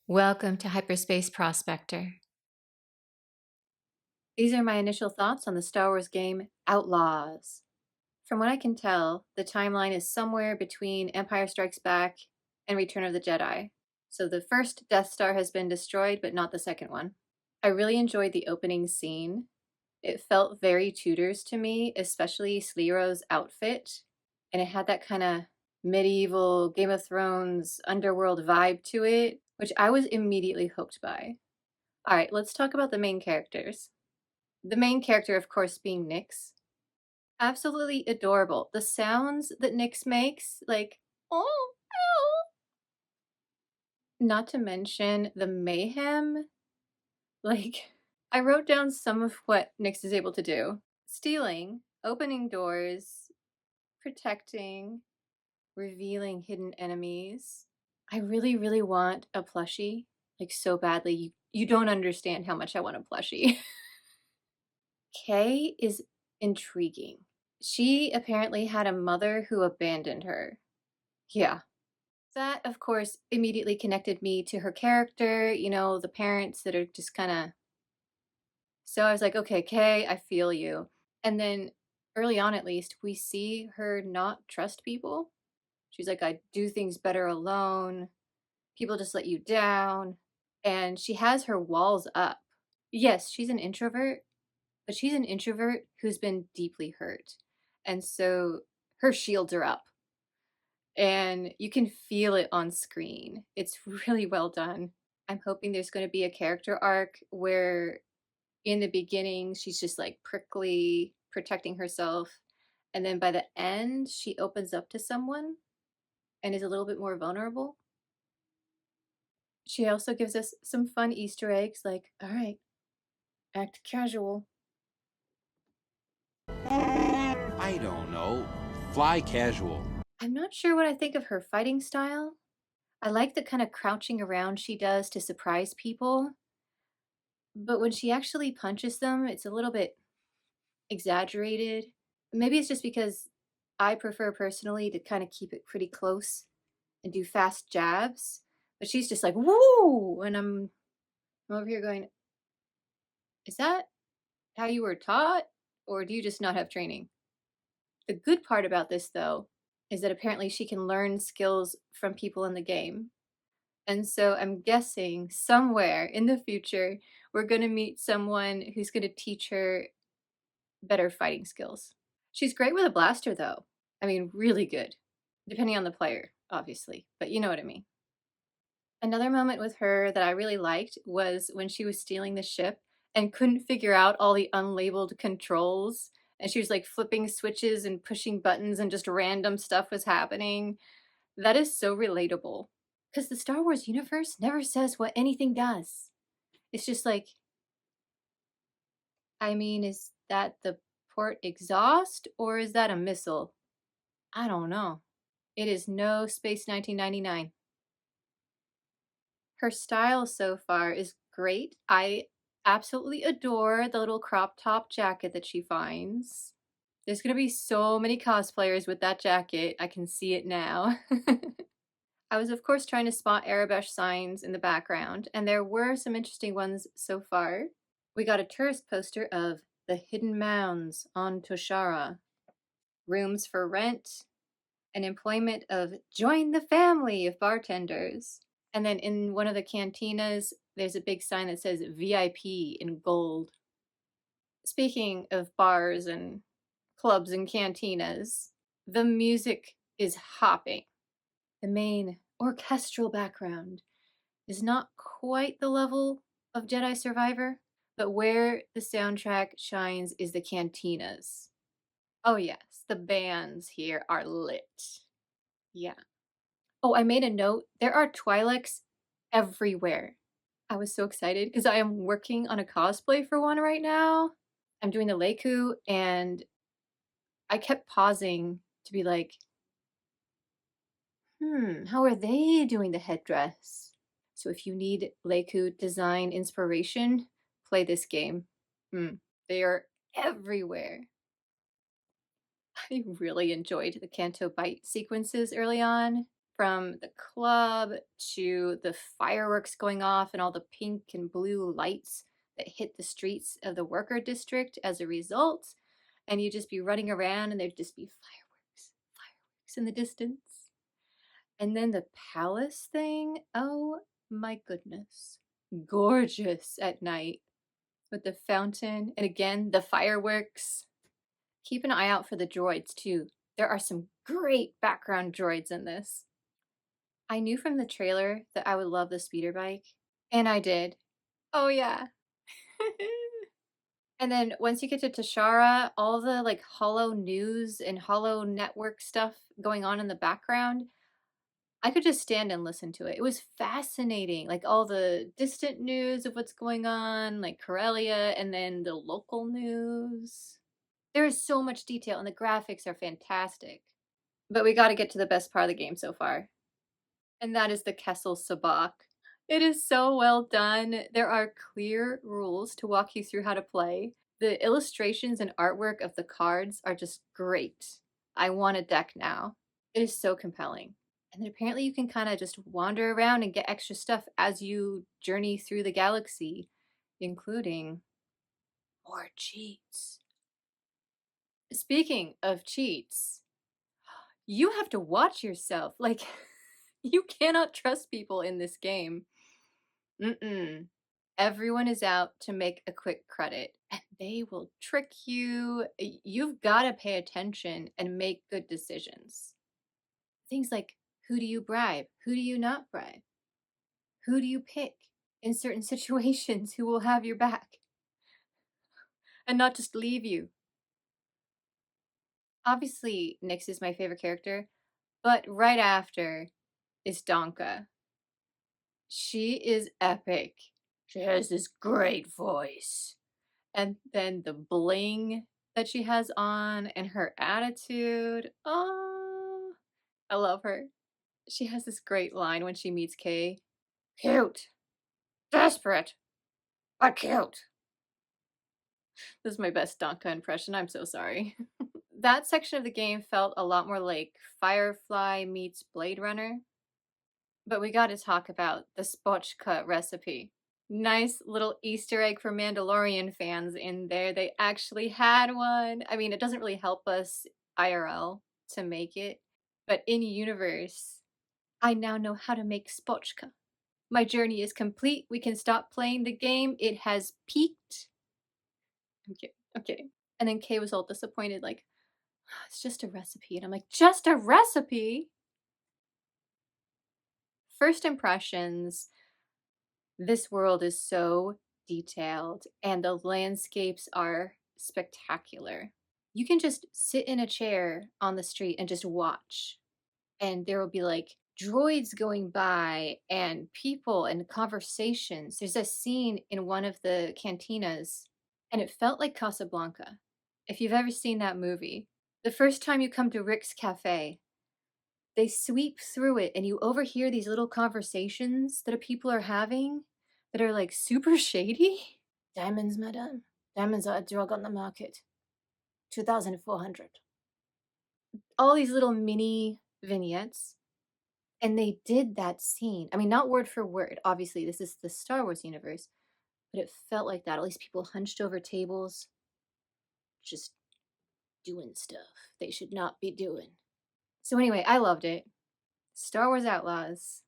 Welcome to Hyperspace Prospector. These are my initial thoughts on the Star Wars game Outlaws. From what I can tell, the timeline is somewhere between Empire Strikes Back and Return of the Jedi. So the first Death Star has been destroyed, but not the second one. I really enjoyed the opening scene. It felt very Tudors to me, especially Sleero's outfit. And it had that kind of medieval Game of Thrones underworld vibe to it, which I was immediately hooked by. All right, let's talk about the main characters. The main character, of course, being Nyx. Absolutely adorable. The sounds that Nyx makes, like, oh, oh. Not to mention the mayhem. Like, I wrote down some of what Nyx is able to do: stealing, opening doors, protecting, revealing hidden enemies. I really, really want a plushie, like, so badly. You don't understand how much I want a plushie. Kay is intriguing. She apparently had a mother who abandoned her. Yeah. That, of course, immediately connected me to her character, the parents that are just kind of. So I was like, okay, Kay, I feel you. And then early on, at least, we see her not trust people. She's like, I do things better alone. People just let you down. And she has her walls up. Yes, she's an introvert, but she's an introvert who's been deeply hurt. And so her shields are up and you can feel it on screen. It's really well done. I'm hoping there's going to be a character arc where in the beginning she's just like prickly, protecting herself. And then by the end, she opens up to someone and is a little bit more vulnerable. She also gives us some fun Easter eggs like, all right, act casual. I don't know. Fly casual. I'm not sure what I think of her fighting style. I like the kind of crouching around she does to surprise people, but when she actually punches them, it's a little bit exaggerated. Maybe it's just because I prefer personally to kind of keep it pretty close and do fast jabs, but she's just like, woo! And I'm over here going, is that how you were taught? Or do you just not have training? The good part about this, though, is that apparently she can learn skills from people in the game. And so I'm guessing somewhere in the future, we're going to meet someone who's going to teach her better fighting skills. She's great with a blaster, though. I mean, really good, depending on the player, obviously, but you know what I mean. Another moment with her that I really liked was when she was stealing the ship and couldn't figure out all the unlabeled controls. And she was like flipping switches and pushing buttons, and just random stuff was happening. That is so relatable. Because the Star Wars universe never says what anything does. It's just like, I mean, is that the port exhaust or is that a missile? I don't know. It is no Space 1999. Her style so far is great. I absolutely adore the little crop top jacket that she finds. There's going to be so many cosplayers with that jacket. I can see it now. I was, of course, trying to spot Arabesh signs in the background, and there were some interesting ones so far. We got a tourist poster of the Hidden Mounds on Toshara, rooms for rent, and employment of join the family of bartenders. And then in one of the cantinas, there's a big sign that says VIP in gold. Speaking of bars and clubs and cantinas, the music is hopping. The main orchestral background is not quite the level of Jedi Survivor, but where the soundtrack shines is the cantinas. Oh, yes, the bands here are lit. Yeah. Oh, I made a note. There are Twi'leks everywhere. I was so excited because I am working on a cosplay for one right now. I'm doing the Leiku, and I kept pausing to be like, how are they doing the headdress? So if you need Leiku design inspiration, play this game. They are everywhere. I really enjoyed the Canto Bite sequences early on. from the club to the fireworks going off and all the pink and blue lights that hit the streets of the worker district as a result. And you'd just be running around and there'd just be fireworks, fireworks in the distance. And then the palace thing, oh my goodness. Gorgeous at night with the fountain and again the fireworks. Keep an eye out for the droids too. There are some great background droids in this. I knew from the trailer that I would love the speeder bike, and I did. Oh yeah. And then once you get to Tashara, all the like Hollow News and Hollow Network stuff going on in the background, I could just stand and listen to it. It was fascinating, like all the distant news of what's going on, like Corellia, and then the local news. There is so much detail, and the graphics are fantastic. But we got to get to the best part of the game so far, and that is the Kessel Sabacc. It is so well done. There are clear rules to walk you through how to play. The illustrations and artwork of the cards are just great. I want a deck now. It is so compelling. And then apparently you can kind of just wander around and get extra stuff as you journey through the galaxy, including more cheats. Speaking of cheats, you have to watch yourself. Like, you cannot trust people in this game. Mm-mm. Everyone is out to make a quick credit, and they will trick you. You've got to pay attention and make good decisions. Things like who do you bribe? Who do you not bribe? Who do you pick in certain situations who will have your back and not just leave you? Obviously, Nyx is my favorite character, but right after is Donka. She is epic. She has this great voice. And then the bling that she has on and her attitude. Oh, I love her. She has this great line when she meets Kay. Cute. Desperate. But cute. This is my best Donka impression. I'm so sorry. That section of the game felt a lot more like Firefly meets Blade Runner. But we gotta talk about the spotchka recipe. Nice little Easter egg for Mandalorian fans in there. They actually had one. I mean, it doesn't really help us IRL to make it, but in universe, I now know how to make spotchka. My journey is complete. We can stop playing the game. It has peaked. Okay, okay. And then Kay was all disappointed, like, "Ah, it's just a recipe." And I'm like, just a recipe? First impressions, this world is so detailed and the landscapes are spectacular. You can just sit in a chair on the street and just watch, and there will be like droids going by and people and conversations. There's a scene in one of the cantinas, and it felt like Casablanca. If you've ever seen that movie, the first time you come to Rick's Cafe, they sweep through it and you overhear these little conversations that people are having that are like super shady. Diamonds, madame. Diamonds are a drug on the market. 2,400. All these little mini vignettes. And they did that scene. I mean, not word for word. Obviously, this is the Star Wars universe, but it felt like that. All these people hunched over tables, just doing stuff they should not be doing. So, anyway, I loved it. Star Wars Outlaws.